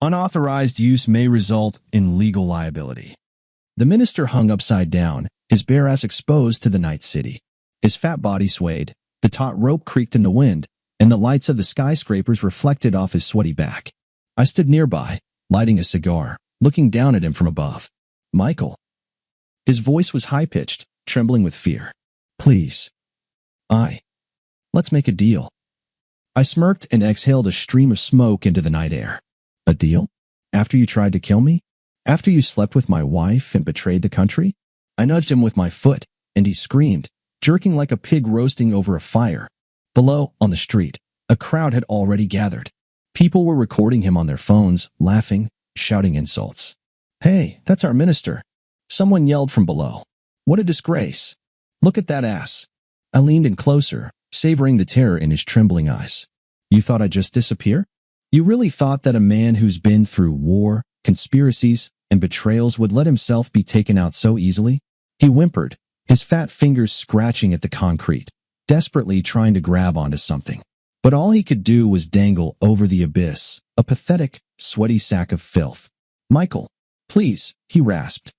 Unauthorized use may result in legal liability. The minister hung upside down, his bare ass exposed to the night city. His fat body swayed, the taut rope creaked in the wind, and the lights of the skyscrapers reflected off his sweaty back. I stood nearby, lighting a cigar, looking down at him from above. "Michael." His voice was high-pitched, trembling with fear. "Please. Let's make a deal." I smirked and exhaled a stream of smoke into the night air. "A deal? After you tried to kill me? After you slept with my wife and betrayed the country?" I nudged him with my foot, and he screamed, jerking like a pig roasting over a fire. Below, on the street, a crowd had already gathered. People were recording him on their phones, laughing, shouting insults. "Hey, that's our minister," someone yelled from below. "What a disgrace. Look at that ass." I leaned in closer, savoring the terror in his trembling eyes. "You thought I'd just disappear? You really thought that a man who's been through war, conspiracies, and betrayals would let himself be taken out so easily?" He whimpered, his fat fingers scratching at the concrete, desperately trying to grab onto something. But all he could do was dangle over the abyss, a pathetic, sweaty sack of filth. "Michael, please," he rasped.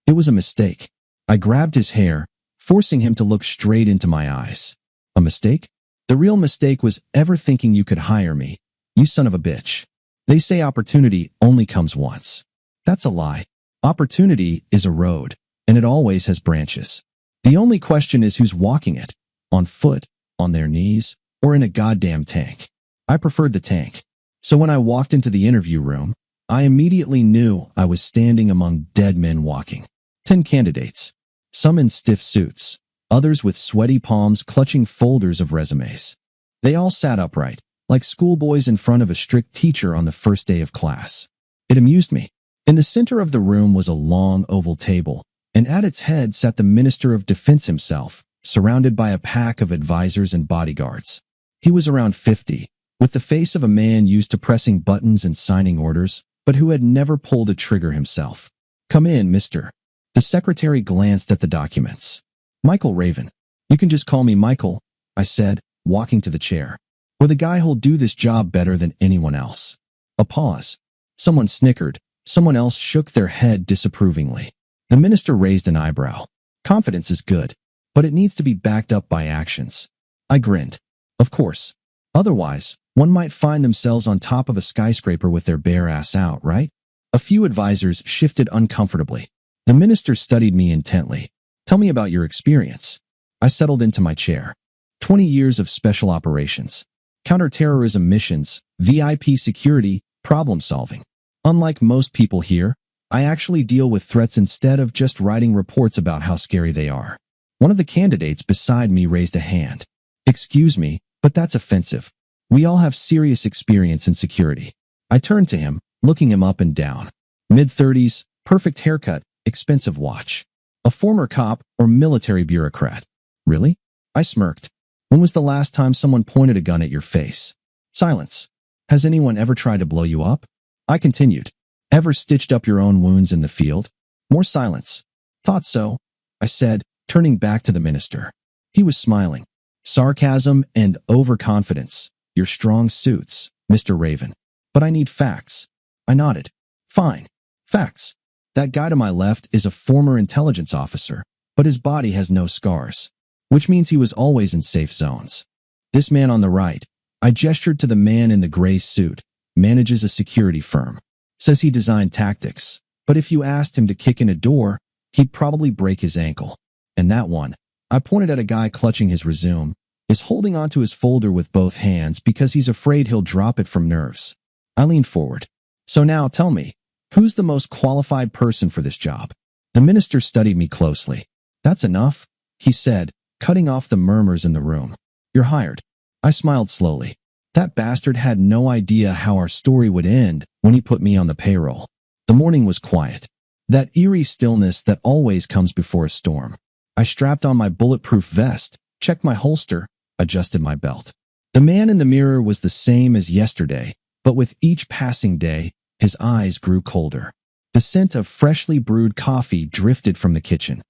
It was a mistake." I grabbed his hair, forcing him to look straight into my eyes. "A mistake? The real mistake was ever thinking you could hire me, you son of a bitch. They say opportunity only comes once. That's a lie. Opportunity is a road, and it always has branches. The only question is who's walking it, on foot, on their knees, or in a goddamn tank." I preferred the tank. So when I walked into the interview room, I immediately knew I was standing among dead men walking. 10 candidates, some in stiff suits, others with sweaty palms clutching folders of resumes. They all sat upright, like schoolboys in front of a strict teacher on the first day of class. It amused me. In the center of the room was a long oval table, and at its head sat the Minister of Defense himself, surrounded by a pack of advisors and bodyguards. He was around 50, with the face of a man used to pressing buttons and signing orders, but who had never pulled a trigger himself. "Come in, mister." The secretary glanced at the documents. "Michael Raven. You can just call me Michael," I said, walking to the chair. "Or the guy who'll do this job better than anyone else." A pause. Someone snickered. Someone else shook their head disapprovingly. The minister raised an eyebrow. "Confidence is good, but it needs to be backed up by actions." I grinned. "Of course. Otherwise, one might find themselves on top of a skyscraper with their bare ass out, right?" A few advisors shifted uncomfortably. The minister studied me intently. "Tell me about your experience." I settled into my chair. 20 years of special operations, counterterrorism missions, VIP security, problem solving. Unlike most people here, I actually deal with threats instead of just writing reports about how scary they are. One of the candidates beside me raised a hand. "Excuse me, but that's offensive. We all have serious experience in security." I turned to him, looking him up and down. Mid-30s, perfect haircut, expensive watch. A former cop or military bureaucrat. "Really?" I smirked. "When was the last time someone pointed a gun at your face?" Silence. "Has anyone ever tried to blow you up?" I continued. "Ever stitched up your own wounds in the field?" More silence. "Thought so," I said, turning back to the minister. He was smiling. "Sarcasm and overconfidence. Your strong suits, Mr. Raven. But I need facts." I nodded. "Fine. Facts. That guy to my left is a former intelligence officer, but his body has no scars, which means he was always in safe zones. This man on the right," I gestured to the man in the gray suit, "manages a security firm. Says he designed tactics, but if you asked him to kick in a door, he'd probably break his ankle. And that one," I pointed at a guy clutching his resume, "is holding onto his folder with both hands because he's afraid he'll drop it from nerves." I leaned forward. "So now tell me, who's the most qualified person for this job?" The minister studied me closely. "That's enough," he said, cutting off the murmurs in the room. "You're hired." I smiled slowly. That bastard had no idea how our story would end when he put me on the payroll. The morning was quiet. That eerie stillness that always comes before a storm. I strapped on my bulletproof vest, checked my holster, adjusted my belt. The man in the mirror was the same as yesterday, but with each passing day, his eyes grew colder. The scent of freshly brewed coffee drifted from the kitchen.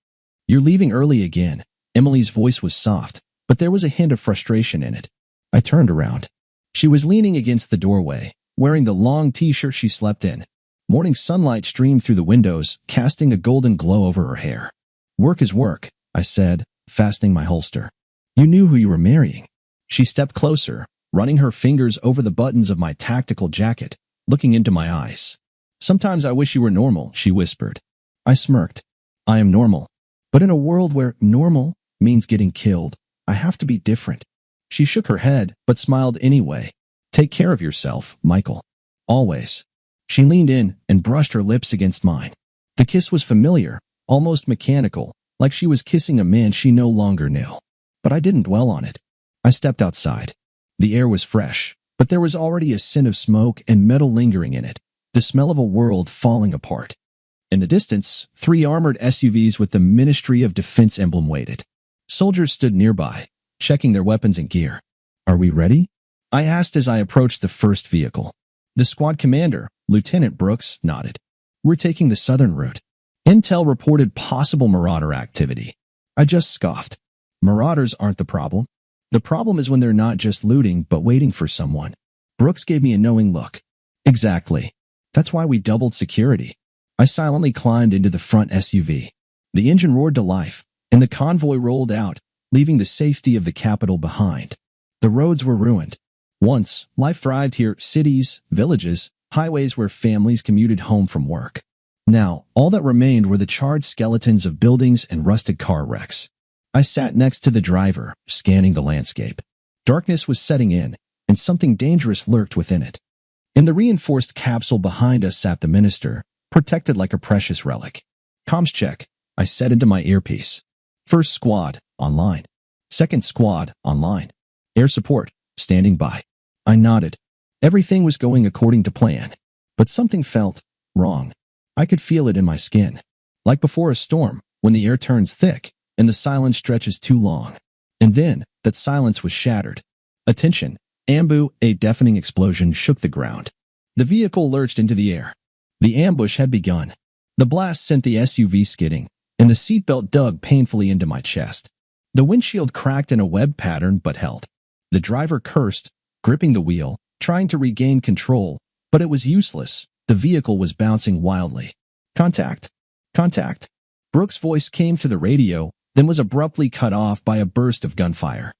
"You're leaving early again." Emily's voice was soft, but there was a hint of frustration in it. I turned around. She was leaning against the doorway, wearing the long t-shirt she slept in. Morning sunlight streamed through the windows, casting a golden glow over her hair. "Work is work," I said, fastening my holster. "You knew who you were marrying." She stepped closer, running her fingers over the buttons of my tactical jacket, looking into my eyes. "Sometimes I wish you were normal," she whispered. I smirked. "I am normal. But in a world where normal means getting killed, I have to be different." She shook her head, but smiled anyway. "Take care of yourself, Michael. Always." She leaned in and brushed her lips against mine. The kiss was familiar, almost mechanical, like she was kissing a man she no longer knew. But I didn't dwell on it. I stepped outside. The air was fresh, but there was already a scent of smoke and metal lingering in it, the smell of a world falling apart. In the distance, 3 armored SUVs with the Ministry of Defense emblem waited. Soldiers stood nearby, checking their weapons and gear. "Are we ready?" I asked as I approached the first vehicle. The squad commander, Lieutenant Brooks, nodded. "We're taking the southern route. Intel reported possible marauder activity." I just scoffed. Marauders aren't the problem. The problem is when they're not just looting but waiting for someone. Brooks gave me a knowing look. "Exactly. That's why we doubled security." I silently climbed into the front SUV. The engine roared to life, and the convoy rolled out, leaving the safety of the capital behind. The roads were ruined. Once, life thrived here, cities, villages, highways where families commuted home from work. Now, all that remained were the charred skeletons of buildings and rusted car wrecks. I sat next to the driver, scanning the landscape. Darkness was setting in, and something dangerous lurked within it. In the reinforced capsule behind us sat the minister, protected like a precious relic. "Comms check," I said into my earpiece. "First squad, online. Second squad, online. Air support, standing by." I nodded. Everything was going according to plan. But something felt wrong. I could feel it in my skin. Like before a storm, when the air turns thick, and the silence stretches too long. And then, that silence was shattered. "Attention, ambu!" A deafening explosion shook the ground. The vehicle lurched into the air. The ambush had begun. The blast sent the SUV skidding, and the seatbelt dug painfully into my chest. The windshield cracked in a web pattern but held. The driver cursed, gripping the wheel, trying to regain control, but it was useless. The vehicle was bouncing wildly. "Contact! Contact!" Brooks' voice came through the radio, then was abruptly cut off by a burst of gunfire.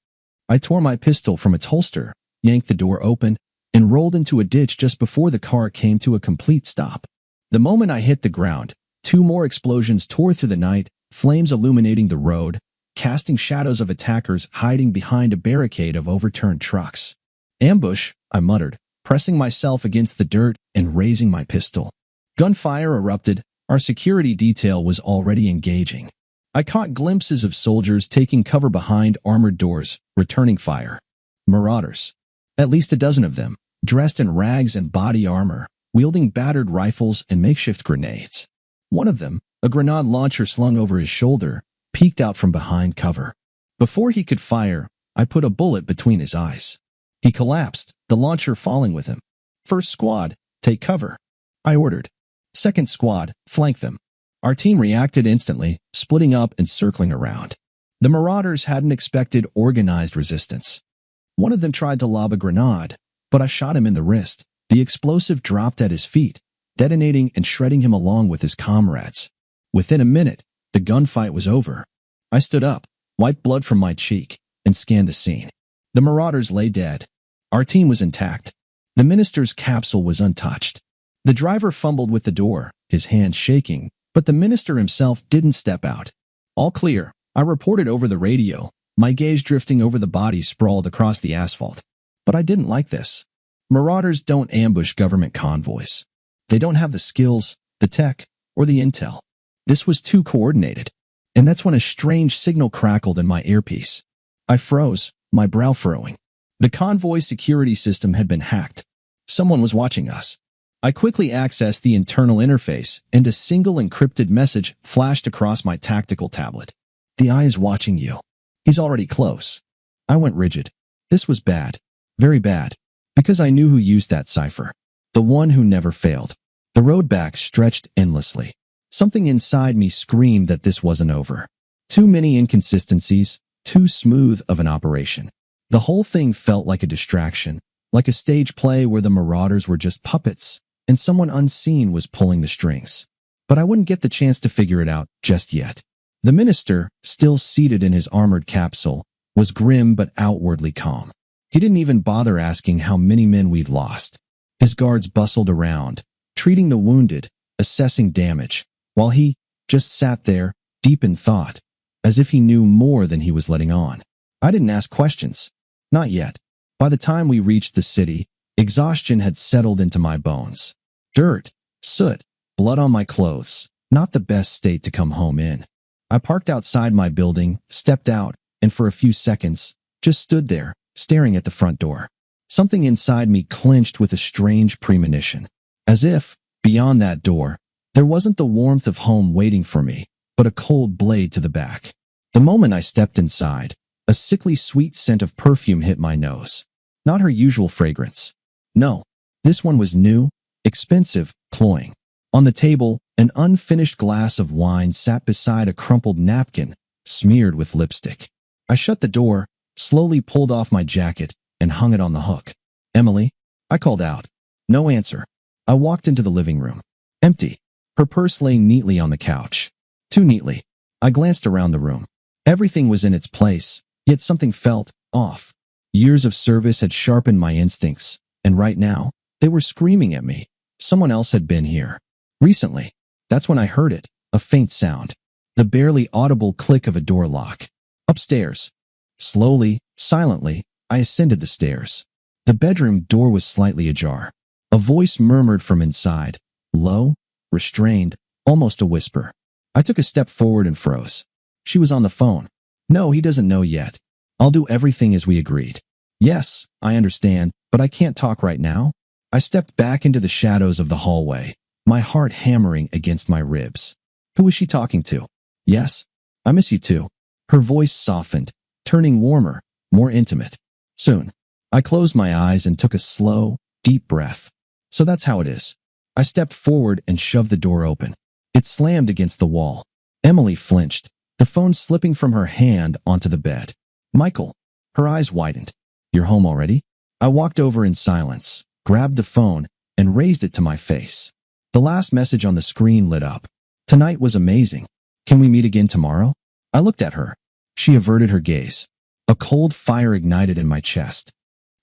I tore my pistol from its holster, yanked the door open, and rolled into a ditch just before the car came to a complete stop. The moment I hit the ground, 2 more explosions tore through the night, flames illuminating the road, casting shadows of attackers hiding behind a barricade of overturned trucks. "Ambush," I muttered, pressing myself against the dirt and raising my pistol. Gunfire erupted. Our security detail was already engaging. I caught glimpses of soldiers taking cover behind armored doors, returning fire. Marauders. At least a dozen of them, dressed in rags and body armor, wielding battered rifles and makeshift grenades. One of them, a grenade launcher slung over his shoulder, peeked out from behind cover. Before he could fire, I put a bullet between his eyes. He collapsed, the launcher falling with him. "First squad, take cover," I ordered. "Second squad, flank them." Our team reacted instantly, splitting up and circling around. The marauders hadn't expected organized resistance. One of them tried to lob a grenade, but I shot him in the wrist. The explosive dropped at his feet, detonating and shredding him along with his comrades. Within a minute, the gunfight was over. I stood up, wiped blood from my cheek, and scanned the scene. The marauders lay dead. Our team was intact. The minister's capsule was untouched. The driver fumbled with the door, his hands shaking, but the minister himself didn't step out. "All clear," I reported over the radio, my gaze drifting over the bodies sprawled across the asphalt. But I didn't like this. Marauders don't ambush government convoys. They don't have the skills, the tech, or the intel. This was too coordinated. And that's when a strange signal crackled in my earpiece. I froze, my brow furrowing. The convoy security system had been hacked. Someone was watching us. I quickly accessed the internal interface, and a single encrypted message flashed across my tactical tablet. "The eye is watching you. He's already close." I went rigid. This was bad. Very bad. Because I knew who used that cipher. The one who never failed. The road back stretched endlessly. Something inside me screamed that this wasn't over. Too many inconsistencies, too smooth of an operation. The whole thing felt like a distraction, like a stage play where the marauders were just puppets and someone unseen was pulling the strings. But I wouldn't get the chance to figure it out just yet. The minister, still seated in his armored capsule, was grim but outwardly calm. He didn't even bother asking how many men we'd lost. His guards bustled around, treating the wounded, assessing damage, while he just sat there, deep in thought, as if he knew more than he was letting on. I didn't ask questions. Not yet. By the time we reached the city, exhaustion had settled into my bones. Dirt, soot, blood on my clothes. Not the best state to come home in. I parked outside my building, stepped out, and for a few seconds, just stood there, staring at the front door. Something inside me clenched with a strange premonition. As if, beyond that door, there wasn't the warmth of home waiting for me, but a cold blade to the back. The moment I stepped inside, a sickly sweet scent of perfume hit my nose. Not her usual fragrance. No, this one was new, expensive, cloying. On the table, an unfinished glass of wine sat beside a crumpled napkin, smeared with lipstick. I shut the door, slowly pulled off my jacket, and hung it on the hook. "Emily?" I called out. No answer. I walked into the living room. Empty. Her purse laying neatly on the couch. Too neatly. I glanced around the room. Everything was in its place, yet something felt off. Years of service had sharpened my instincts, and right now, they were screaming at me. Someone else had been here. Recently. That's when I heard it, a faint sound. The barely audible click of a door lock. Upstairs. Slowly, silently, I ascended the stairs. The bedroom door was slightly ajar. A voice murmured from inside, low, restrained, almost a whisper. I took a step forward and froze. She was on the phone. "No, he doesn't know yet. I'll do everything as we agreed." "Yes, I understand, but I can't talk right now." I stepped back into the shadows of the hallway, my heart hammering against my ribs. Who was she talking to? "Yes, I miss you too." Her voice softened, turning warmer, more intimate. "Soon." I closed my eyes and took a slow, deep breath. So that's how it is. I stepped forward and shoved the door open. It slammed against the wall. Emily flinched, the phone slipping from her hand onto the bed. "Michael." Her eyes widened. "You're home already?" I walked over in silence, grabbed the phone, and raised it to my face. The last message on the screen lit up. "Tonight was amazing. Can we meet again tomorrow?" I looked at her. She averted her gaze. A cold fire ignited in my chest.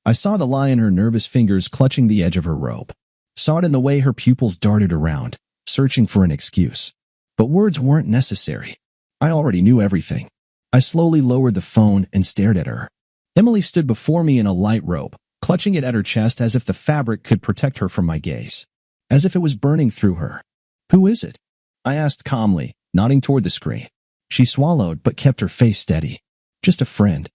I saw the lie in her nervous fingers clutching the edge of her robe. Saw it in the way her pupils darted around, searching for an excuse. But words weren't necessary. I already knew everything. I slowly lowered the phone and stared at her. Emily stood before me in a light robe, clutching it at her chest as if the fabric could protect her from my gaze. As if it was burning through her. "Who is it?" I asked calmly, nodding toward the screen. She swallowed but kept her face steady. "Just a friend."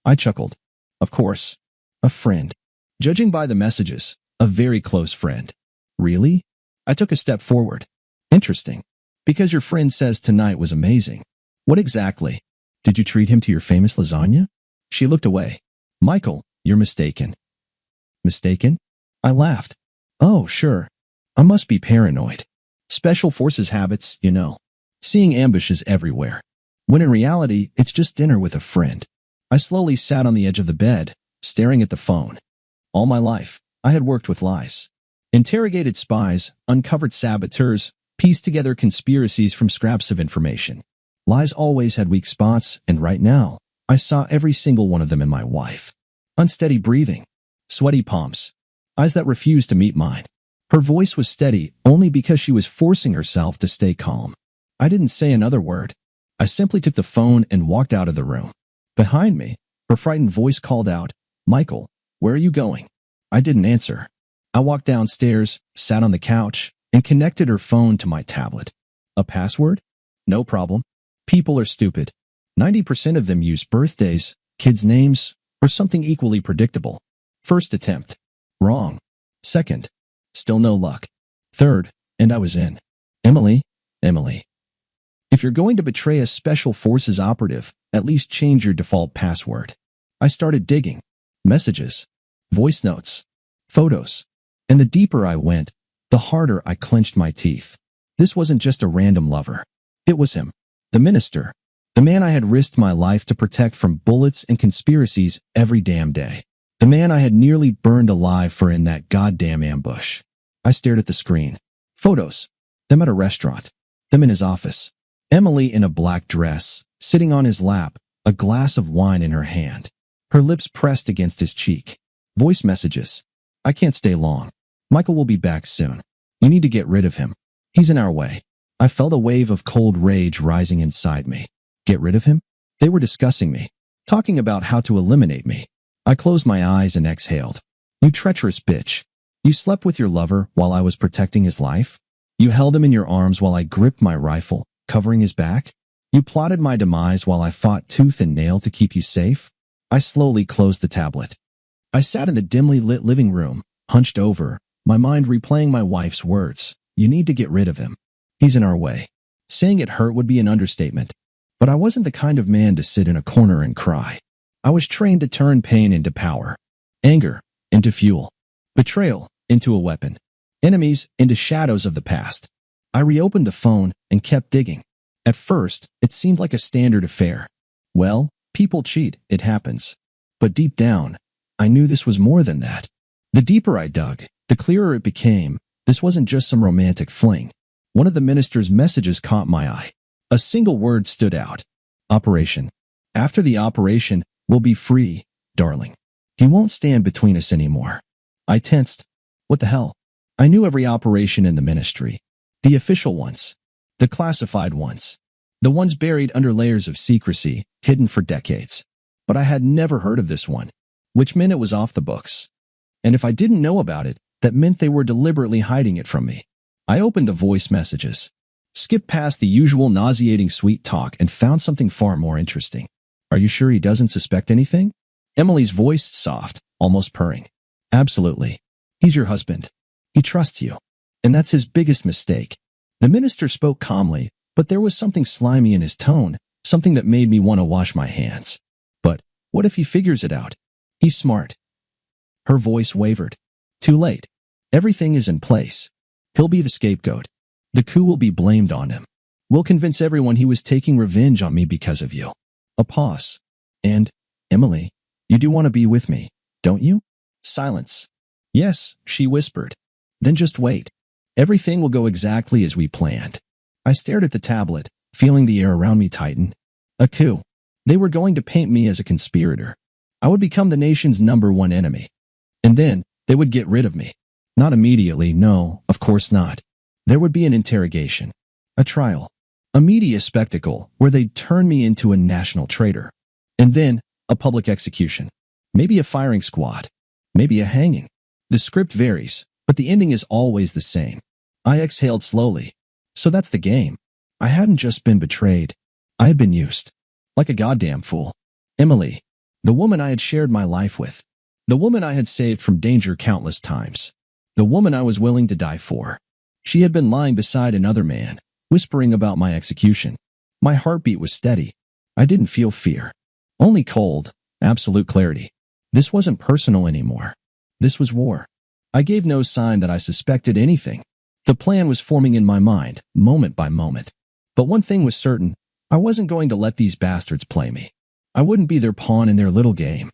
I chuckled. "Of course. A friend. Judging by the messages, a very close friend." "Really?" I took a step forward. "Interesting. Because your friend says tonight was amazing. What exactly? Did you treat him to your famous lasagna?" She looked away. "Michael, you're mistaken." "Mistaken?" I laughed. "Oh, sure. I must be paranoid. Special forces habits, you know. Seeing ambushes everywhere. When in reality, it's just dinner with a friend." I slowly sat on the edge of the bed, staring at the phone. All my life, I had worked with lies. Interrogated spies, uncovered saboteurs, pieced together conspiracies from scraps of information. Lies always had weak spots, and right now, I saw every single one of them in my wife. Unsteady breathing. Sweaty palms. Eyes that refused to meet mine. Her voice was steady only because she was forcing herself to stay calm. I didn't say another word. I simply took the phone and walked out of the room. Behind me, her frightened voice called out, "Michael, where are you going?" I didn't answer. I walked downstairs, sat on the couch, and connected her phone to my tablet. A password? No problem. People are stupid. 90% of them use birthdays, kids' names, or something equally predictable. First attempt. Wrong. Second. Still no luck. Third, and I was in. Emily. If you're going to betray a special forces operative, at least change your default password. I started digging. Messages. Voice notes. Photos. And the deeper I went, the harder I clenched my teeth. This wasn't just a random lover. It was him. The minister. The man I had risked my life to protect from bullets and conspiracies every damn day. The man I had nearly burned alive for in that goddamn ambush. I stared at the screen. Photos. Them at a restaurant. Them in his office. Emily in a black dress, sitting on his lap, a glass of wine in her hand. Her lips pressed against his cheek. Voice messages. I can't stay long. Michael will be back soon. You need to get rid of him. He's in our way. I felt a wave of cold rage rising inside me. Get rid of him? They were discussing me. Talking about how to eliminate me. I closed my eyes and exhaled. You treacherous bitch. You slept with your lover while I was protecting his life? You held him in your arms while I gripped my rifle, covering his back? You plotted my demise while I fought tooth and nail to keep you safe? I slowly closed the tablet. I sat in the dimly lit living room, hunched over, my mind replaying my wife's words. You need to get rid of him. He's in our way. Saying it hurt would be an understatement. But I wasn't the kind of man to sit in a corner and cry. I was trained to turn pain into power, anger into fuel, betrayal into a weapon, enemies into shadows of the past. I reopened the phone and kept digging. At first, it seemed like a standard affair. Well, people cheat, it happens. But deep down, I knew this was more than that. The deeper I dug, the clearer it became. This wasn't just some romantic fling. One of the minister's messages caught my eye. A single word stood out. Operation. After the operation, we'll be free, darling. He won't stand between us anymore. I tensed. What the hell? I knew every operation in the ministry. The official ones. The classified ones. The ones buried under layers of secrecy, hidden for decades. But I had never heard of this one, which meant it was off the books. And if I didn't know about it, that meant they were deliberately hiding it from me. I opened the voice messages, skipped past the usual nauseating sweet talk, and found something far more interesting. Are you sure he doesn't suspect anything? Emily's voice soft, almost purring. Absolutely. He's your husband. He trusts you. And that's his biggest mistake. The minister spoke calmly, but there was something slimy in his tone, something that made me want to wash my hands. But what if he figures it out? He's smart. Her voice wavered. Too late. Everything is in place. He'll be the scapegoat. The coup will be blamed on him. We'll convince everyone he was taking revenge on me because of you. A pause. And, Emily, you do want to be with me, don't you? Silence. Yes, she whispered. Then just wait. Everything will go exactly as we planned. I stared at the tablet, feeling the air around me tighten. A coup. They were going to paint me as a conspirator. I would become the nation's #1 enemy. And then, they would get rid of me. Not immediately, no, of course not. There would be an interrogation. A trial. A media spectacle where they'd turn me into a national traitor. And then, a public execution. Maybe a firing squad. Maybe a hanging. The script varies, but the ending is always the same. I exhaled slowly. So that's the game. I hadn't just been betrayed. I had been used. Like a goddamn fool. Emily. The woman I had shared my life with. The woman I had saved from danger countless times. The woman I was willing to die for. She had been lying beside another man, whispering about my execution. My heartbeat was steady. I didn't feel fear. Only cold, absolute clarity. This wasn't personal anymore. This was war. I gave no sign that I suspected anything. The plan was forming in my mind, moment by moment. But one thing was certain. I wasn't going to let these bastards play me. I wouldn't be their pawn in their little game.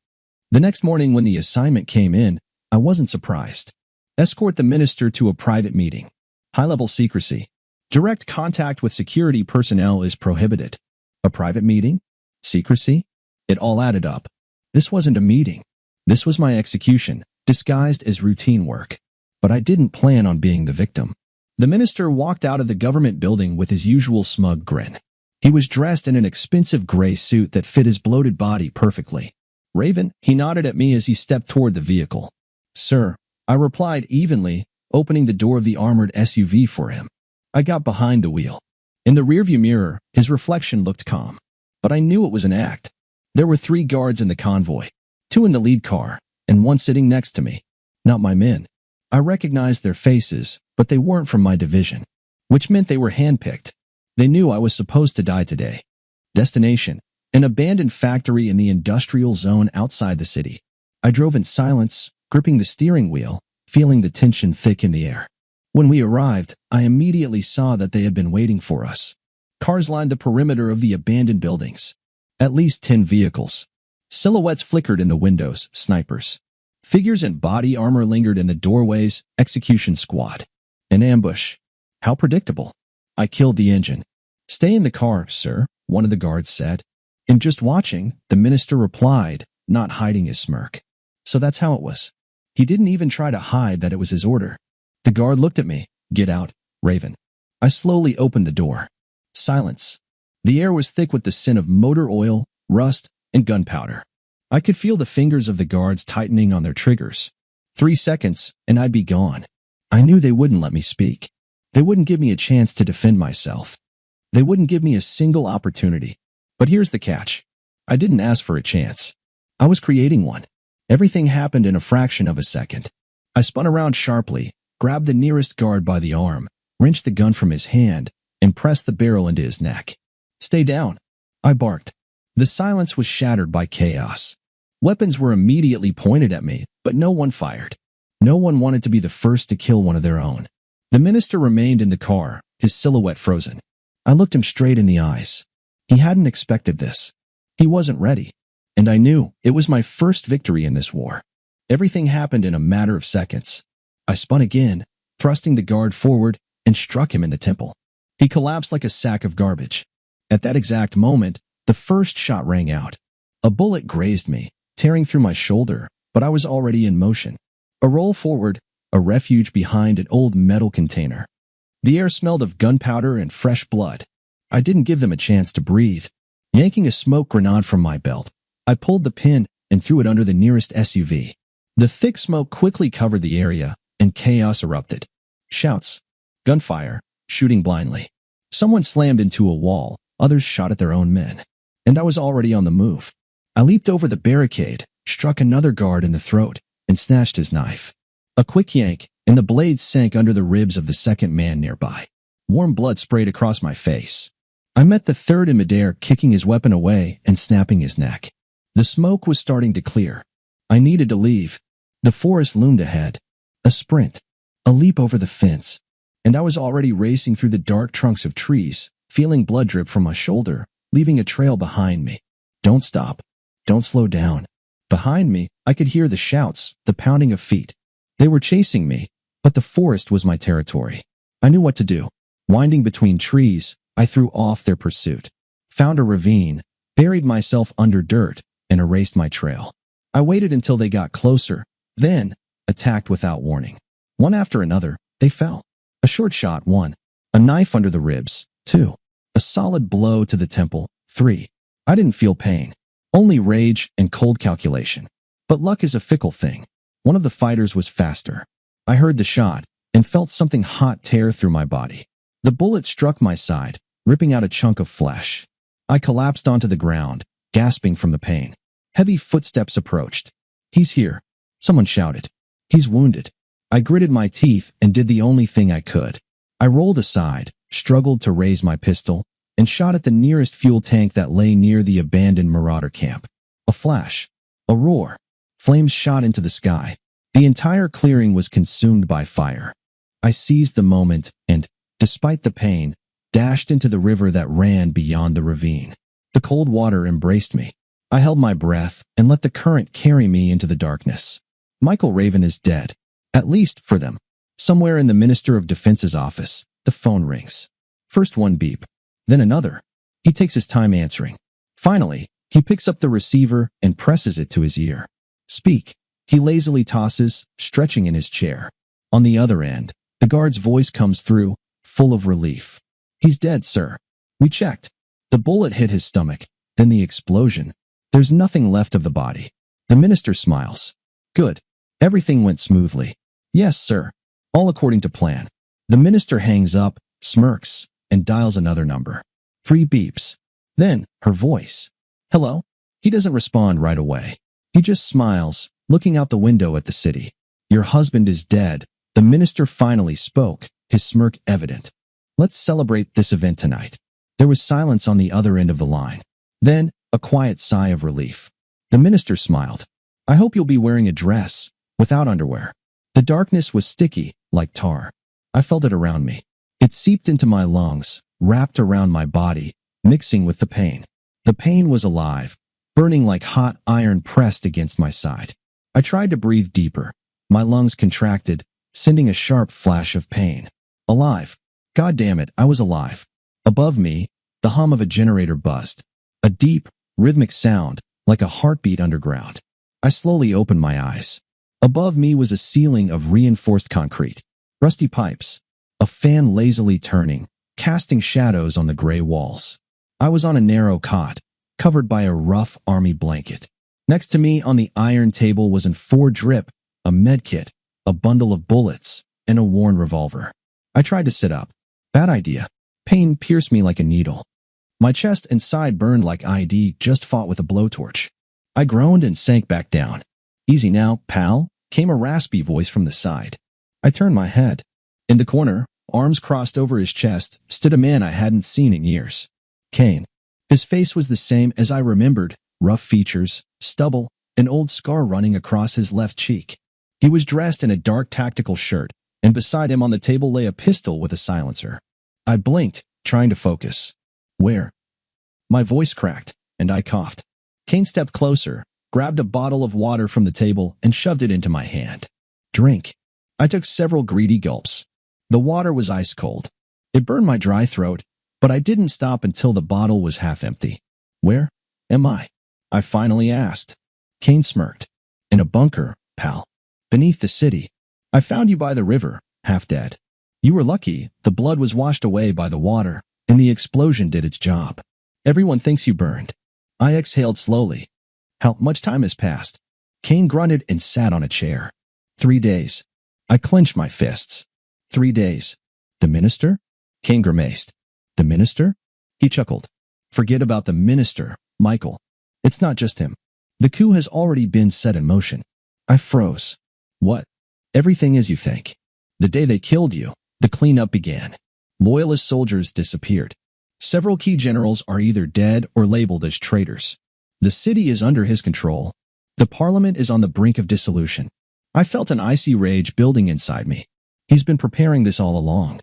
The next morning when the assignment came in, I wasn't surprised. Escort the minister to a private meeting. High-level secrecy. Direct contact with security personnel is prohibited. A private meeting? Secrecy? It all added up. This wasn't a meeting. This was my execution, disguised as routine work. But I didn't plan on being the victim. The minister walked out of the government building with his usual smug grin. He was dressed in an expensive gray suit that fit his bloated body perfectly. Raven, he nodded at me as he stepped toward the vehicle. Sir, I replied evenly, opening the door of the armored SUV for him. I got behind the wheel. In the rearview mirror, his reflection looked calm. But I knew it was an act. There were 3 guards in the convoy, 2 in the lead car, and 1 sitting next to me. Not my men. I recognized their faces, but they weren't from my division, which meant they were handpicked. They knew I was supposed to die today. Destination: an abandoned factory in the industrial zone outside the city. I drove in silence, gripping the steering wheel, feeling the tension thick in the air. When we arrived, I immediately saw that they had been waiting for us. Cars lined the perimeter of the abandoned buildings. At least 10 vehicles. Silhouettes flickered in the windows, snipers. Figures in body armor lingered in the doorways. Execution squad. An ambush. How predictable. I killed the engine. Stay in the car, sir, one of the guards said. In just watching, the minister replied, not hiding his smirk. So that's how it was. He didn't even try to hide that it was his order. The guard looked at me. Get out, Raven. I slowly opened the door. Silence. The air was thick with the scent of motor oil, rust, and gunpowder. I could feel the fingers of the guards tightening on their triggers. 3 seconds, and I'd be gone. I knew they wouldn't let me speak. They wouldn't give me a chance to defend myself. They wouldn't give me a single opportunity. But here's the catch. I didn't ask for a chance. I was creating one. Everything happened in a fraction of a second. I spun around sharply, grabbed the nearest guard by the arm, wrenched the gun from his hand, and pressed the barrel into his neck. Stay down, I barked. The silence was shattered by chaos. Weapons were immediately pointed at me, but no one fired. No one wanted to be the first to kill one of their own. The minister remained in the car, his silhouette frozen. I looked him straight in the eyes. He hadn't expected this. He wasn't ready. And I knew it was my first victory in this war. Everything happened in a matter of seconds. I spun again, thrusting the guard forward, and struck him in the temple. He collapsed like a sack of garbage. At that exact moment, the first shot rang out. A bullet grazed me, tearing through my shoulder, but I was already in motion. A roll forward, a refuge behind an old metal container. The air smelled of gunpowder and fresh blood. I didn't give them a chance to breathe. Yanking a smoke grenade from my belt, I pulled the pin and threw it under the nearest SUV. The thick smoke quickly covered the area, and chaos erupted. Shouts, gunfire, shooting blindly. Someone slammed into a wall, others shot at their own men. And I was already on the move. I leaped over the barricade, struck another guard in the throat, and snatched his knife. A quick yank, and the blade sank under the ribs of the second man nearby. Warm blood sprayed across my face. I met the third in midair, kicking his weapon away and snapping his neck. The smoke was starting to clear. I needed to leave. The forest loomed ahead. A sprint. A leap over the fence. And I was already racing through the dark trunks of trees, feeling blood drip from my shoulder, leaving a trail behind me. Don't stop. Don't slow down. Behind me, I could hear the shouts, the pounding of feet. They were chasing me, but the forest was my territory. I knew what to do. Winding between trees, I threw off their pursuit. Found a ravine, buried myself under dirt, and erased my trail. I waited until they got closer, then attacked without warning. One after another, they fell. A short shot, 1. A knife under the ribs, 2. A solid blow to the temple, 3. I didn't feel pain, only rage and cold calculation. But luck is a fickle thing. One of the fighters was faster. I heard the shot and felt something hot tear through my body. The bullet struck my side, ripping out a chunk of flesh. I collapsed onto the ground, gasping from the pain. Heavy footsteps approached. He's here, someone shouted. He's wounded. I gritted my teeth and did the only thing I could. I rolled aside, struggled to raise my pistol, and shot at the nearest fuel tank that lay near the abandoned marauder camp. A flash. A roar. Flames shot into the sky. The entire clearing was consumed by fire. I seized the moment and, despite the pain, dashed into the river that ran beyond the ravine. The cold water embraced me. I held my breath and let the current carry me into the darkness. Michael Raven is dead, at least for them. Somewhere in the Minister of Defense's office, the phone rings. First one beep, then another. He takes his time answering. Finally, he picks up the receiver and presses it to his ear. Speak. He lazily tosses, stretching in his chair. On the other end, the guard's voice comes through, full of relief. He's dead, sir. We checked. The bullet hit his stomach, then the explosion. There's nothing left of the body. The minister smiles. Good. Everything went smoothly. Yes, sir. All according to plan. The minister hangs up, smirks, and dials another number. 3 beeps. Then, her voice. Hello? He doesn't respond right away. He just smiles, looking out the window at the city. Your husband is dead. The minister finally spoke, his smirk evident. Let's celebrate this event tonight. There was silence on the other end of the line. Then, a quiet sigh of relief. The minister smiled. I hope you'll be wearing a dress, without underwear. The darkness was sticky, like tar. I felt it around me. It seeped into my lungs, wrapped around my body, mixing with the pain. The pain was alive, burning like hot iron pressed against my side. I tried to breathe deeper. My lungs contracted, sending a sharp flash of pain. Alive. God damn it, I was alive. Above me, the hum of a generator buzzed. A deep, rhythmic sound, like a heartbeat underground. I slowly opened my eyes. Above me was a ceiling of reinforced concrete. Rusty pipes. A fan lazily turning, casting shadows on the gray walls. I was on a narrow cot, covered by a rough army blanket. Next to me on the iron table was an 4-drip, a medkit, a bundle of bullets, and a worn revolver. I tried to sit up. Bad idea. Pain pierced me like a needle. My chest and side burned like ID just fought with a blowtorch. I groaned and sank back down. Easy now, pal, came a raspy voice from the side. I turned my head. In the corner, arms crossed over his chest, stood a man I hadn't seen in years. Kane. His face was the same as I remembered, rough features, stubble, an old scar running across his left cheek. He was dressed in a dark tactical shirt, and beside him on the table lay a pistol with a silencer. I blinked, trying to focus. Where? My voice cracked, and I coughed. Kane stepped closer, grabbed a bottle of water from the table, and shoved it into my hand. Drink. I took several greedy gulps. The water was ice cold. It burned my dry throat, but I didn't stop until the bottle was half empty. Where am I? I finally asked. Kane smirked. In a bunker, pal. Beneath the city. I found you by the river, half dead. You were lucky, the blood was washed away by the water, and the explosion did its job. Everyone thinks you burned. I exhaled slowly. How much time has passed? Kane grunted and sat on a chair. 3 days. I clenched my fists. 3 days. The minister? Kane grimaced. The minister? He chuckled. Forget about the minister, Michael. It's not just him. The coup has already been set in motion. I froze. What? Everything as you think. The day they killed you, the cleanup began. Loyalist soldiers disappeared. Several key generals are either dead or labeled as traitors. The city is under his control. The parliament is on the brink of dissolution. I felt an icy rage building inside me. He's been preparing this all along.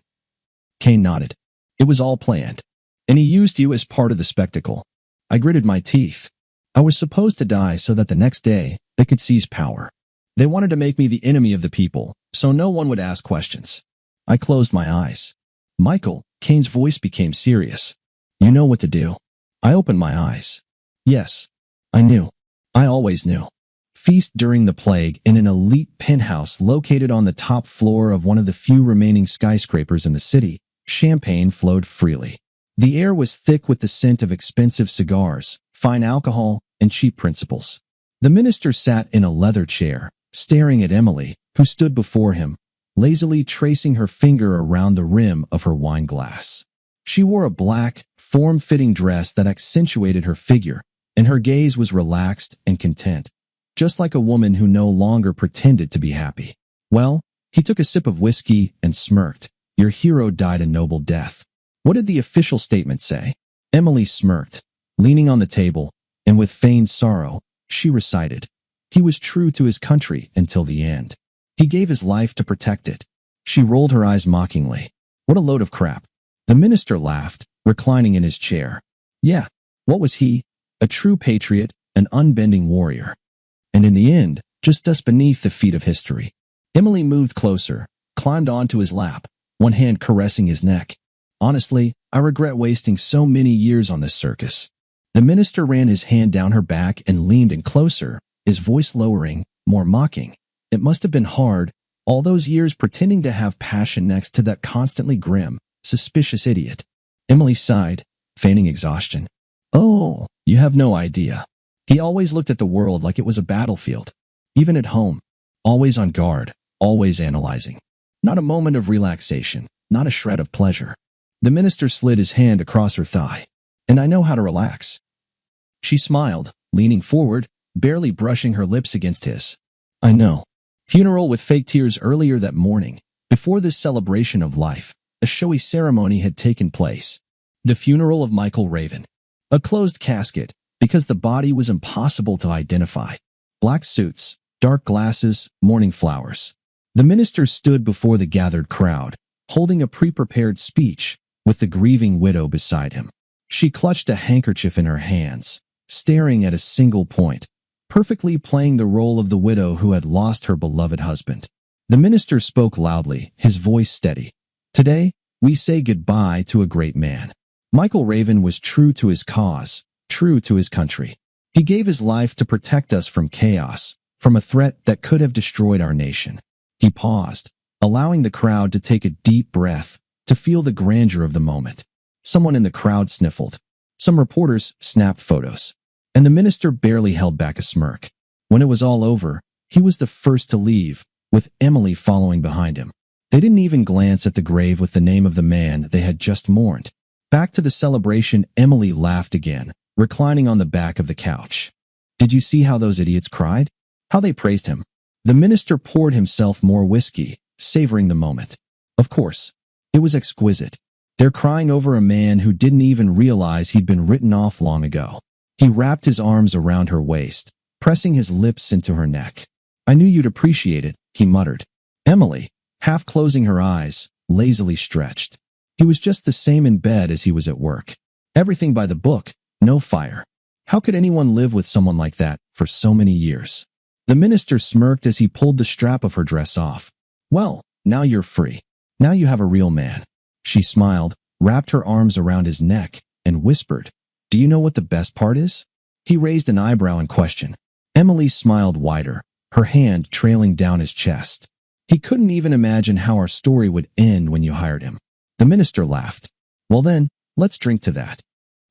Kane nodded. It was all planned. And he used you as part of the spectacle. I gritted my teeth. I was supposed to die so that the next day they could seize power. They wanted to make me the enemy of the people, so no one would ask questions. I closed my eyes. Michael, Kane's voice became serious. You know what to do. I opened my eyes. Yes, I knew. I always knew. Feast during the plague in an elite penthouse located on the top floor of one of the few remaining skyscrapers in the city, champagne flowed freely. The air was thick with the scent of expensive cigars, fine alcohol, and cheap principles. The minister sat in a leather chair, staring at Emily, who stood before him, lazily tracing her finger around the rim of her wine glass. She wore a black, form-fitting dress that accentuated her figure, and her gaze was relaxed and content, just like a woman who no longer pretended to be happy. Well, he took a sip of whiskey and smirked. Your hero died a noble death. What did the official statement say? Emily smirked, leaning on the table, and with feigned sorrow, she recited. He was true to his country until the end. He gave his life to protect it. She rolled her eyes mockingly. What a load of crap. The minister laughed, reclining in his chair. Yeah, what was he? A true patriot, an unbending warrior. And in the end, just dust beneath the feet of history. Emily moved closer, climbed onto his lap, one hand caressing his neck. Honestly, I regret wasting so many years on this circus. The minister ran his hand down her back and leaned in closer, his voice lowering, more mocking. It must have been hard, all those years pretending to have passion next to that constantly grim, suspicious idiot. Emily sighed, feigning exhaustion. Oh, you have no idea. He always looked at the world like it was a battlefield. Even at home. Always on guard, always analyzing. Not a moment of relaxation, not a shred of pleasure. The minister slid his hand across her thigh. And I know how to relax. She smiled, leaning forward, barely brushing her lips against his. I know. Funeral with fake tears earlier that morning. Before this celebration of life, a showy ceremony had taken place. The funeral of Michael Raven. A closed casket, because the body was impossible to identify. Black suits, dark glasses, mourning flowers. The minister stood before the gathered crowd, holding a pre-prepared speech, with the grieving widow beside him. She clutched a handkerchief in her hands, staring at a single point, perfectly playing the role of the widow who had lost her beloved husband. The minister spoke loudly, his voice steady. Today, we say goodbye to a great man. Michael Raven was true to his cause, true to his country. He gave his life to protect us from chaos, from a threat that could have destroyed our nation. He paused, allowing the crowd to take a deep breath, to feel the grandeur of the moment. Someone in the crowd sniffled. Some reporters snapped photos. And the minister barely held back a smirk. When it was all over, he was the first to leave, with Emily following behind him. They didn't even glance at the grave with the name of the man they had just mourned. Back to the celebration, Emily laughed again, reclining on the back of the couch. Did you see how those idiots cried? How they praised him? The minister poured himself more whiskey, savoring the moment. Of course. It was exquisite. They're crying over a man who didn't even realize he'd been written off long ago. He wrapped his arms around her waist, pressing his lips into her neck. I knew you'd appreciate it, he muttered. Emily, half closing her eyes, lazily stretched. He was just the same in bed as he was at work. Everything by the book, no fire. How could anyone live with someone like that for so many years? The minister smirked as he pulled the strap of her dress off. Well, now you're free. Now you have a real man. She smiled, wrapped her arms around his neck, and whispered, Do you know what the best part is? He raised an eyebrow in question. Emily smiled wider, her hand trailing down his chest. He couldn't even imagine how our story would end when you hired him. The minister laughed. Well then, let's drink to that.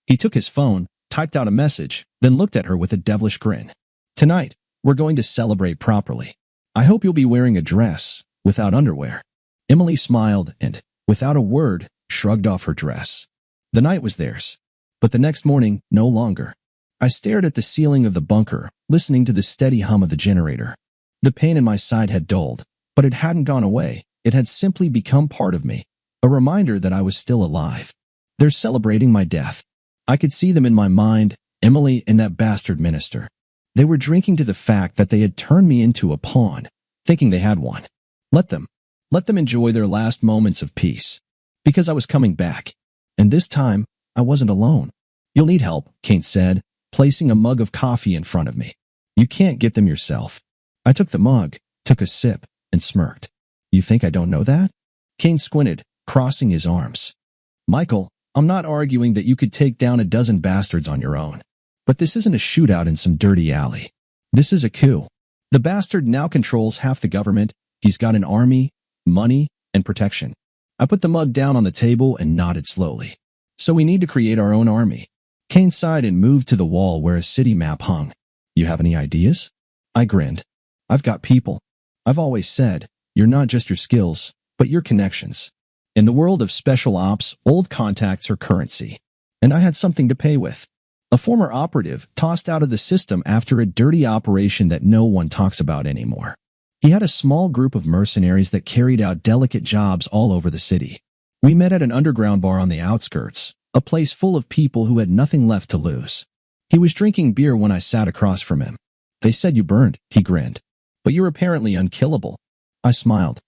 He took his phone, typed out a message, then looked at her with a devilish grin. Tonight, we're going to celebrate properly. I hope you'll be wearing a dress, without underwear. Emily smiled and, without a word, shrugged off her dress. The night was theirs, but the next morning, no longer. I stared at the ceiling of the bunker, listening to the steady hum of the generator. The pain in my side had dulled, but it hadn't gone away. It had simply become part of me, a reminder that I was still alive. They're celebrating my death. I could see them in my mind, Emily and that bastard minister. They were drinking to the fact that they had turned me into a pawn, thinking they had one. Let them enjoy their last moments of peace. Because I was coming back. And this time, I wasn't alone. You'll need help, Kane said, placing a mug of coffee in front of me. You can't get them yourself. I took the mug, took a sip, and smirked. You think I don't know that? Kane squinted, crossing his arms. Michael, I'm not arguing that you could take down a dozen bastards on your own. But this isn't a shootout in some dirty alley. This is a coup. The bastard now controls half the government. He's got an army, money, and protection. I put the mug down on the table and nodded slowly. So we need to create our own army. Kane sighed and moved to the wall where a city map hung. You have any ideas? I grinned. I've got people. I've always said, you're not just your skills, but your connections. In the world of special ops, old contacts are currency. And I had something to pay with. A former operative tossed out of the system after a dirty operation that no one talks about anymore. He had a small group of mercenaries that carried out delicate jobs all over the city. We met at an underground bar on the outskirts, a place full of people who had nothing left to lose. He was drinking beer when I sat across from him. They said you burned, he grinned. But you're apparently unkillable. I smiled.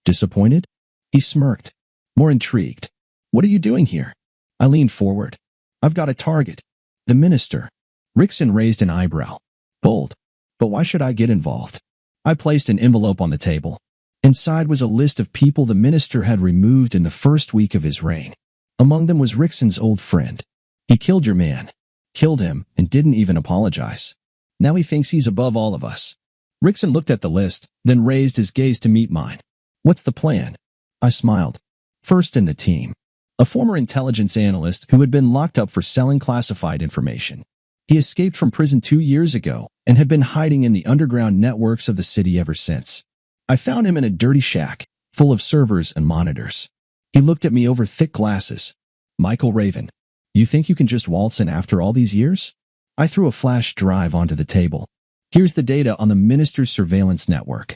Disappointed? He smirked. More intrigued. What are you doing here? I leaned forward. I've got a target. The minister. Rickson raised an eyebrow. Bold. But why should I get involved? I placed an envelope on the table. Inside was a list of people the minister had removed in the first week of his reign. Among them was Rickson's old friend. He killed your man. Killed him and didn't even apologize. Now he thinks he's above all of us. Rickson looked at the list, then raised his gaze to meet mine. What's the plan? I smiled. First in the team. A former intelligence analyst who had been locked up for selling classified information. He escaped from prison 2 years ago and had been hiding in the underground networks of the city ever since. I found him in a dirty shack, full of servers and monitors. He looked at me over thick glasses. Michael Raven, you think you can just waltz in after all these years? I threw a flash drive onto the table. Here's the data on the minister's surveillance network.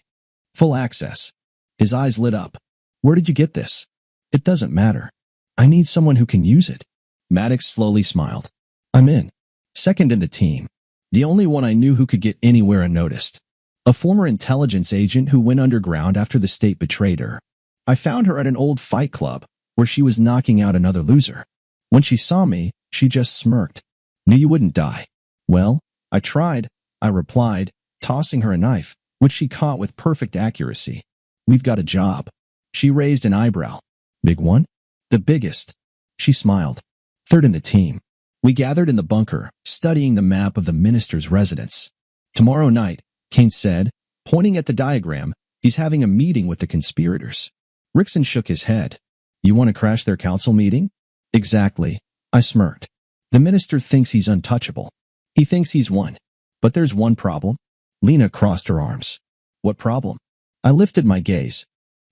Full access. His eyes lit up. Where did you get this? It doesn't matter. I need someone who can use it. Maddox slowly smiled. I'm in. Second in the team. The only one I knew who could get anywhere unnoticed. A former intelligence agent who went underground after the state betrayed her. I found her at an old fight club, where she was knocking out another loser. When she saw me, she just smirked. Knew you wouldn't die. Well, I tried. I replied, tossing her a knife, which she caught with perfect accuracy. We've got a job. She raised an eyebrow. Big one? The biggest. She smiled. Third in the team. We gathered in the bunker, studying the map of the minister's residence. Tomorrow night, Kane said, pointing at the diagram, he's having a meeting with the conspirators. Rickson shook his head. You want to crash their council meeting? Exactly. I smirked. The minister thinks he's untouchable. He thinks he's won. But there's one problem. Lena crossed her arms. What problem? I lifted my gaze.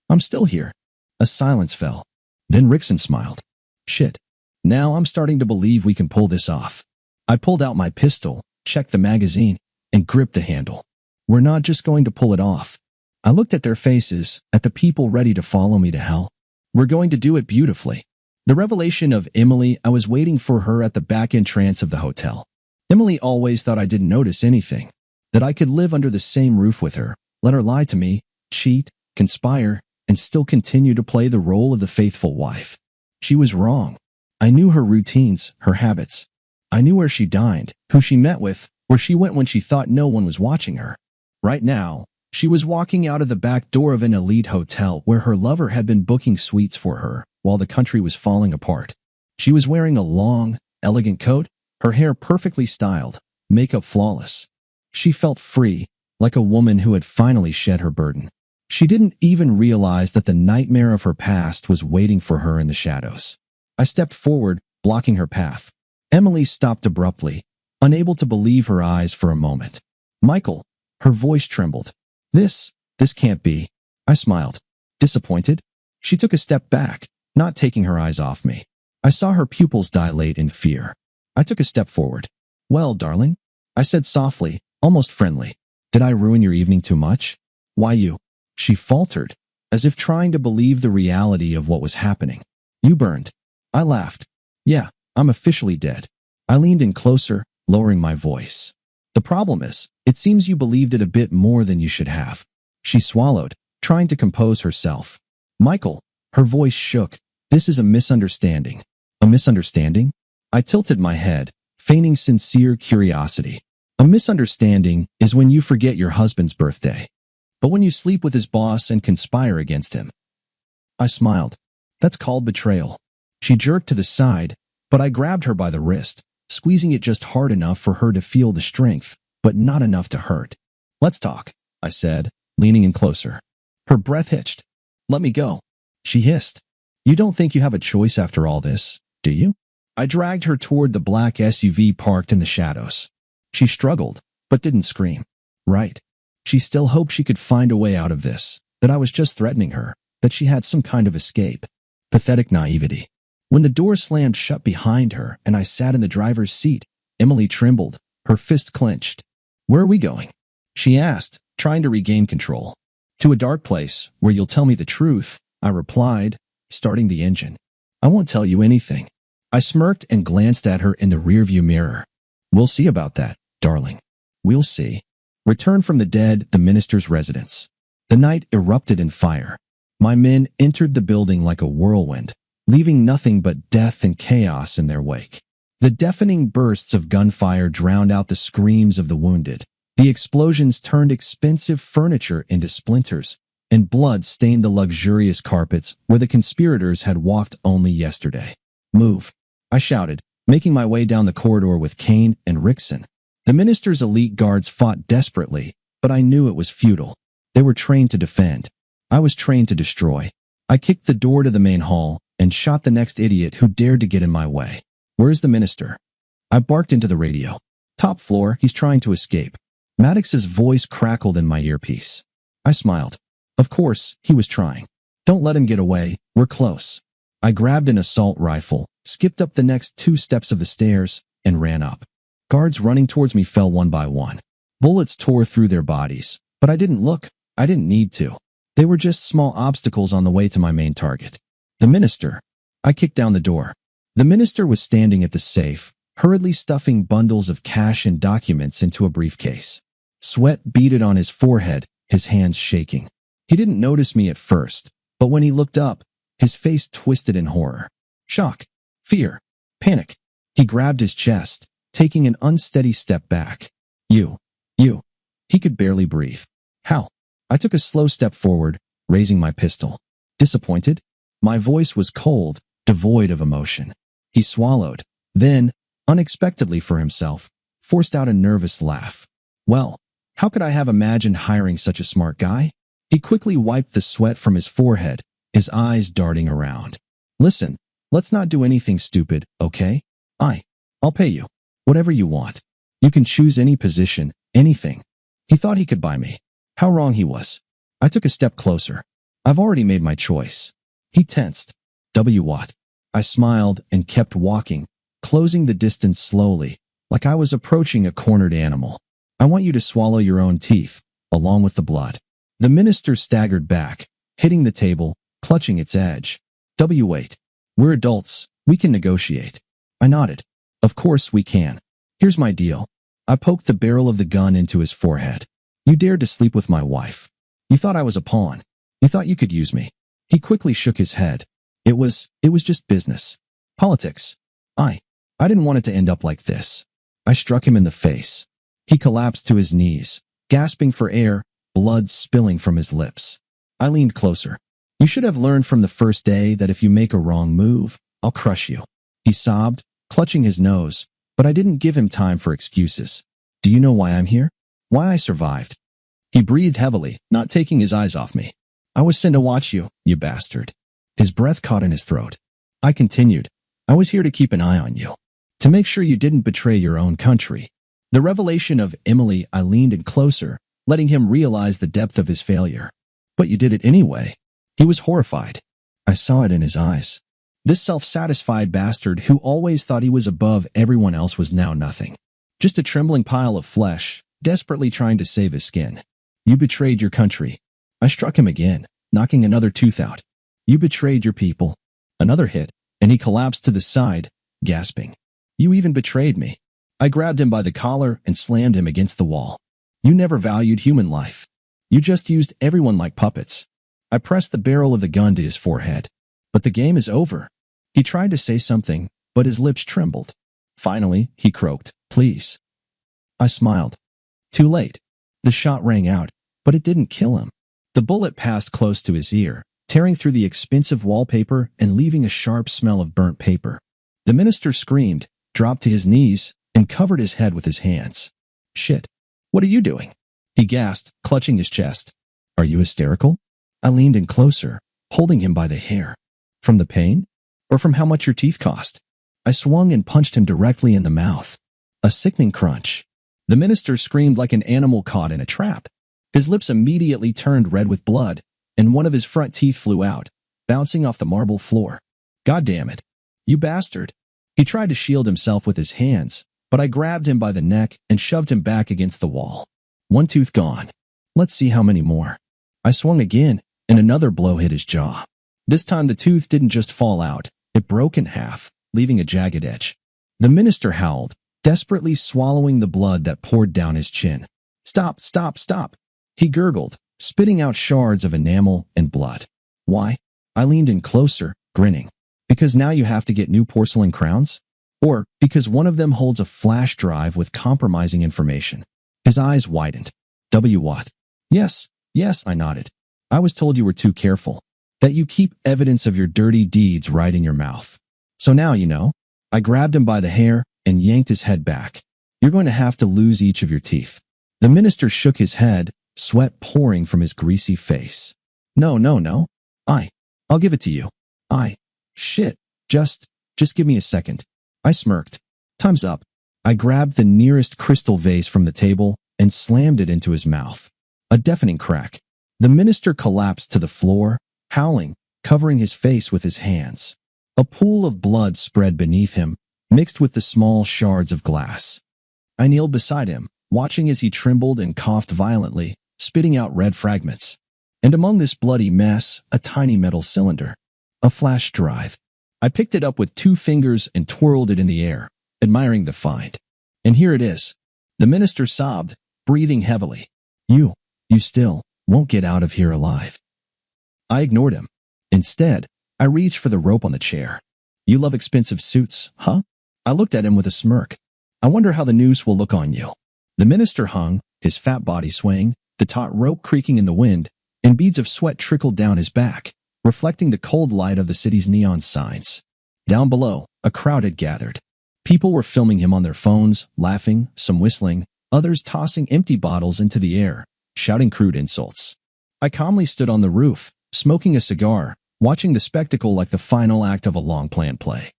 I'm still here. A silence fell. Then Rickson smiled. Shit. Now I'm starting to believe we can pull this off. I pulled out my pistol, checked the magazine, and gripped the handle. We're not just going to pull it off. I looked at their faces, at the people ready to follow me to hell. We're going to do it beautifully. The revelation of Emily, I was waiting for her at the back entrance of the hotel. Emily always thought I didn't notice anything, that I could live under the same roof with her, let her lie to me, cheat, conspire, and still continue to play the role of the faithful wife. She was wrong. I knew her routines, her habits. I knew where she dined, who she met with, where she went when she thought no one was watching her. Right now, she was walking out of the back door of an elite hotel where her lover had been booking suites for her while the country was falling apart. She was wearing a long, elegant coat, her hair perfectly styled, makeup flawless. She felt free, like a woman who had finally shed her burden. She didn't even realize that the nightmare of her past was waiting for her in the shadows. I stepped forward, blocking her path. Emily stopped abruptly, unable to believe her eyes for a moment. Michael, her voice trembled. This can't be. I smiled. Disappointed? She took a step back, not taking her eyes off me. I saw her pupils dilate in fear. I took a step forward. Well, darling, I said softly, almost friendly. Did I ruin your evening too much? Why you? She faltered, as if trying to believe the reality of what was happening. You burned. I laughed. Yeah, I'm officially dead. I leaned in closer, lowering my voice. The problem is, it seems you believed it a bit more than you should have. She swallowed, trying to compose herself. Michael, her voice shook. This is a misunderstanding. A misunderstanding? I tilted my head, feigning sincere curiosity. A misunderstanding is when you forget your husband's birthday. But when you sleep with his boss and conspire against him. I smiled. That's called betrayal. She jerked to the side, but I grabbed her by the wrist, squeezing it just hard enough for her to feel the strength, but not enough to hurt. Let's talk, I said, leaning in closer. Her breath hitched. Let me go. She hissed. You don't think you have a choice after all this, do you? I dragged her toward the black SUV parked in the shadows. She struggled, but didn't scream. Right. She still hoped she could find a way out of this, that I was just threatening her, that she had some kind of escape. Pathetic naivety. When the door slammed shut behind her and I sat in the driver's seat, Emily trembled, her fist clenched. Where are we going? She asked, trying to regain control. To a dark place, where you'll tell me the truth, I replied, starting the engine. I won't tell you anything. I smirked and glanced at her in the rearview mirror. We'll see about that, darling. We'll see. Return from the dead, the minister's residence. The night erupted in fire. My men entered the building like a whirlwind, leaving nothing but death and chaos in their wake. The deafening bursts of gunfire drowned out the screams of the wounded. The explosions turned expensive furniture into splinters, and blood stained the luxurious carpets where the conspirators had walked only yesterday. Move, I shouted, making my way down the corridor with Kane and Rickson. The minister's elite guards fought desperately, but I knew it was futile. They were trained to defend. I was trained to destroy. I kicked the door to the main hall and shot the next idiot who dared to get in my way. Where's the minister? I barked into the radio. Top floor, he's trying to escape. Maddox's voice crackled in my earpiece. I smiled. Of course, he was trying. Don't let him get away, we're close. I grabbed an assault rifle, skipped up the next 2 steps of the stairs, and ran up. Guards running towards me fell one by one. Bullets tore through their bodies, but I didn't look. I didn't need to. They were just small obstacles on the way to my main target. The minister. I kicked down the door. The minister was standing at the safe, hurriedly stuffing bundles of cash and documents into a briefcase. Sweat beaded on his forehead, his hands shaking. He didn't notice me at first, but when he looked up, his face twisted in horror. Shock, fear, panic. He grabbed his chest, taking an unsteady step back. You. You. He could barely breathe. How? I took a slow step forward, raising my pistol. Disappointed? My voice was cold, devoid of emotion. He swallowed. Then, unexpectedly for himself, forced out a nervous laugh. Well, how could I have imagined hiring such a smart guy? He quickly wiped the sweat from his forehead, his eyes darting around. Listen, let's not do anything stupid, okay? I'll pay you. Whatever you want. You can choose any position, anything. He thought he could buy me. How wrong he was. I took a step closer. I've already made my choice. He tensed. What? I smiled and kept walking, closing the distance slowly, like I was approaching a cornered animal. I want you to swallow your own teeth, along with the blood. The minister staggered back, hitting the table, clutching its edge. Wait. We're adults. We can negotiate. I nodded. Of course we can. Here's my deal. I poked the barrel of the gun into his forehead. You dared to sleep with my wife. You thought I was a pawn. You thought you could use me. He quickly shook his head. It was just business. Politics. I didn't want it to end up like this. I struck him in the face. He collapsed to his knees, gasping for air, blood spilling from his lips. I leaned closer. You should have learned from the first day that if you make a wrong move, I'll crush you. He sobbed, clutching his nose, but I didn't give him time for excuses. Do you know why I'm here? Why I survived? He breathed heavily, not taking his eyes off me. I was sent to watch you, you bastard. His breath caught in his throat. I continued. I was here to keep an eye on you. To make sure you didn't betray your own country. The revelation of Emily, I leaned in closer, letting him realize the depth of his failure. But you did it anyway. He was horrified. I saw it in his eyes. This self-satisfied bastard who always thought he was above everyone else was now nothing. Just a trembling pile of flesh, desperately trying to save his skin. You betrayed your country. I struck him again, knocking another tooth out. You betrayed your people. Another hit, and he collapsed to the side, gasping. You even betrayed me. I grabbed him by the collar and slammed him against the wall. You never valued human life. You just used everyone like puppets. I pressed the barrel of the gun to his forehead. But the game is over. He tried to say something, but his lips trembled. Finally, he croaked, please. I smiled. Too late. The shot rang out, but it didn't kill him. The bullet passed close to his ear, tearing through the expensive wallpaper and leaving a sharp smell of burnt paper. The minister screamed, dropped to his knees, and covered his head with his hands. Shit. What are you doing? He gasped, clutching his chest. Are you hysterical? I leaned in closer, holding him by the hair. From the pain? Or from how much your teeth cost? I swung and punched him directly in the mouth. A sickening crunch. The minister screamed like an animal caught in a trap. His lips immediately turned red with blood, and one of his front teeth flew out, bouncing off the marble floor. God damn it. You bastard. He tried to shield himself with his hands, but I grabbed him by the neck and shoved him back against the wall. One tooth gone. Let's see how many more. I swung again, and another blow hit his jaw. This time the tooth didn't just fall out, it broke in half, leaving a jagged edge. The minister howled, desperately swallowing the blood that poured down his chin. Stop, stop, stop. He gurgled, spitting out shards of enamel and blood. Why? I leaned in closer, grinning. Because now you have to get new porcelain crowns? Or because one of them holds a flash drive with compromising information? His eyes widened. What? Yes, I nodded. I was told you were too careful. That you keep evidence of your dirty deeds right in your mouth. So now you know. I grabbed him by the hair and yanked his head back. You're going to have to lose each of your teeth. The minister shook his head, sweat pouring from his greasy face. No. I'll give it to you. Shit. Just give me a second. I smirked. Time's up. I grabbed the nearest crystal vase from the table and slammed it into his mouth. A deafening crack. The minister collapsed to the floor, howling, covering his face with his hands. A pool of blood spread beneath him, mixed with the small shards of glass. I kneeled beside him, watching as he trembled and coughed violently, spitting out red fragments. And among this bloody mess, a tiny metal cylinder. A flash drive. I picked it up with 2 fingers and twirled it in the air, admiring the find. And here it is. The minister sobbed, breathing heavily. You still won't get out of here alive. I ignored him. Instead, I reached for the rope on the chair. You love expensive suits, huh? I looked at him with a smirk. I wonder how the noose will look on you. The minister hung, his fat body swaying, the taut rope creaking in the wind, and beads of sweat trickled down his back, reflecting the cold light of the city's neon signs. Down below, a crowd had gathered. People were filming him on their phones, laughing, some whistling, others tossing empty bottles into the air, shouting crude insults. I calmly stood on the roof, smoking a cigar, watching the spectacle like the final act of a long-planned play.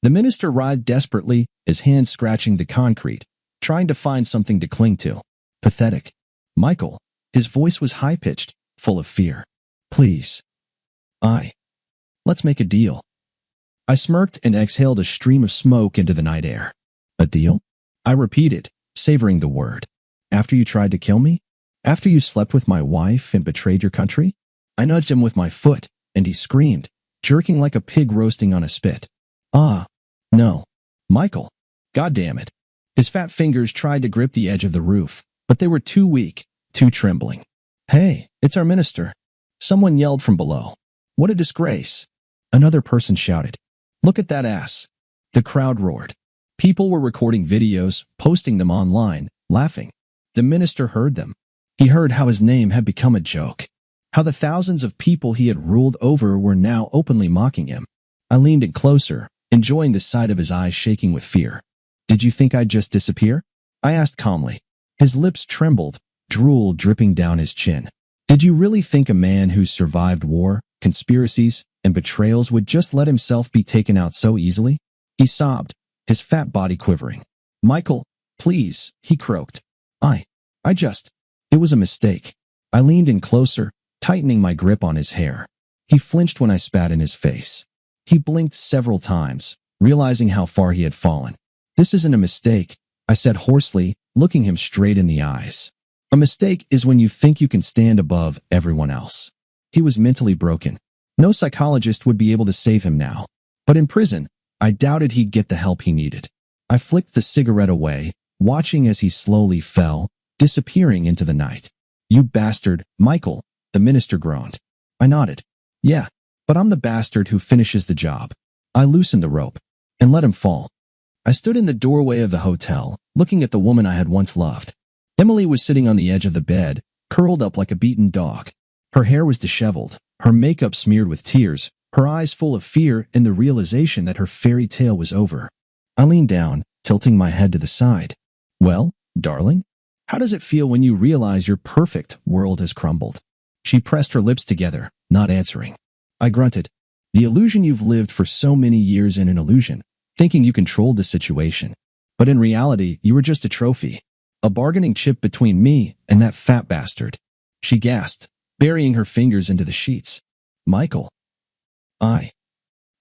The minister writhed desperately, his hands scratching the concrete, trying to find something to cling to. Pathetic. Michael. His voice was high-pitched, full of fear. Please. Let's make a deal. I smirked and exhaled a stream of smoke into the night air. A deal? I repeated, savoring the word. After you tried to kill me? After you slept with my wife and betrayed your country? I nudged him with my foot, and he screamed, jerking like a pig roasting on a spit. No. Michael. God damn it. His fat fingers tried to grip the edge of the roof, but they were too weak, too trembling. Hey, it's our minister. Someone yelled from below. What a disgrace. Another person shouted. Look at that ass. The crowd roared. People were recording videos, posting them online, laughing. The minister heard them. He heard how his name had become a joke, how the thousands of people he had ruled over were now openly mocking him. I leaned in closer, enjoying the sight of his eyes shaking with fear. Did you think I'd just disappear? I asked calmly. His lips trembled, drool dripping down his chin. Did you really think a man who survived war, conspiracies, and betrayals would just let himself be taken out so easily? He sobbed, his fat body quivering. Michael, please, he croaked. It was a mistake. I leaned in closer, tightening my grip on his hair. He flinched when I spat in his face. He blinked several times, realizing how far he had fallen. This isn't a mistake, I said hoarsely, looking him straight in the eyes. A mistake is when you think you can stand above everyone else. He was mentally broken. No psychologist would be able to save him now. But in prison, I doubted he'd get the help he needed. I flicked the cigarette away, watching as he slowly fell, disappearing into the night. You bastard, Michael, the minister groaned. I nodded. Yeah, but I'm the bastard who finishes the job. I loosened the rope and let him fall. I stood in the doorway of the hotel, looking at the woman I had once loved. Emily was sitting on the edge of the bed, curled up like a beaten dog. Her hair was disheveled, her makeup smeared with tears, her eyes full of fear and the realization that her fairy tale was over. I leaned down, tilting my head to the side. Well, darling, how does it feel when you realize your perfect world has crumbled? She pressed her lips together, not answering. I grunted. The illusion you've lived for so many years in an illusion, thinking you controlled the situation. But in reality, you were just a trophy, a bargaining chip between me and that fat bastard. She gasped, burying her fingers into the sheets. Michael.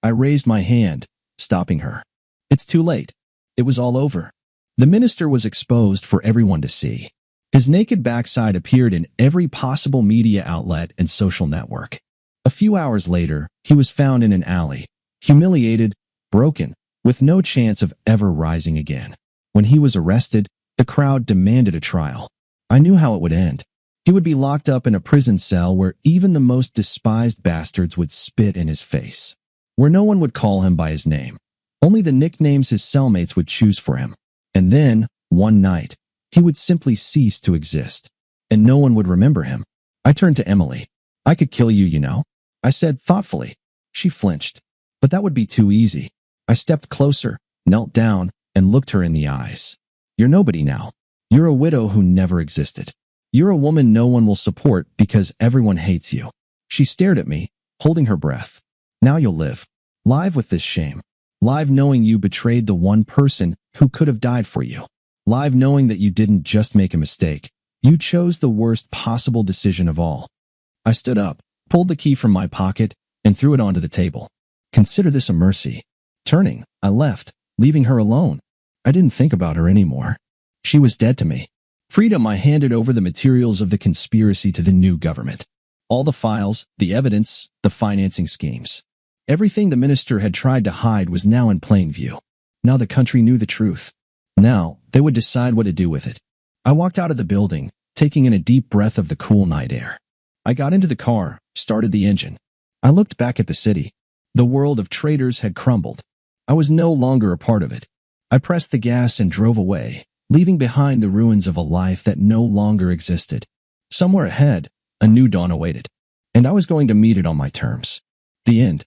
I raised my hand, stopping her. It's too late. It was all over. The minister was exposed for everyone to see. His naked backside appeared in every possible media outlet and social network. A few hours later, he was found in an alley, humiliated, broken, with no chance of ever rising again. When he was arrested, the crowd demanded a trial. I knew how it would end. He would be locked up in a prison cell where even the most despised bastards would spit in his face, where no one would call him by his name. Only the nicknames his cellmates would choose for him. And then, one night, he would simply cease to exist, and no one would remember him. I turned to Emily. I could kill you, you know, I said thoughtfully. She flinched. But that would be too easy. I stepped closer, knelt down, and looked her in the eyes. You're nobody now. You're a widow who never existed. You're a woman no one will support because everyone hates you. She stared at me, holding her breath. Now you'll live. Live with this shame. Live knowing you betrayed the one person who could have died for you. Live knowing that you didn't just make a mistake. You chose the worst possible decision of all. I stood up, pulled the key from my pocket, and threw it onto the table. Consider this a mercy. Turning, I left, leaving her alone. I didn't think about her anymore. She was dead to me. Freedom, I handed over the materials of the conspiracy to the new government. All the files, the evidence, the financing schemes. Everything the minister had tried to hide was now in plain view. Now the country knew the truth. Now they would decide what to do with it. I walked out of the building, taking in a deep breath of the cool night air. I got into the car, started the engine. I looked back at the city. The world of traitors had crumbled. I was no longer a part of it. I pressed the gas and drove away, leaving behind the ruins of a life that no longer existed. Somewhere ahead, a new dawn awaited, and I was going to meet it on my terms. The end.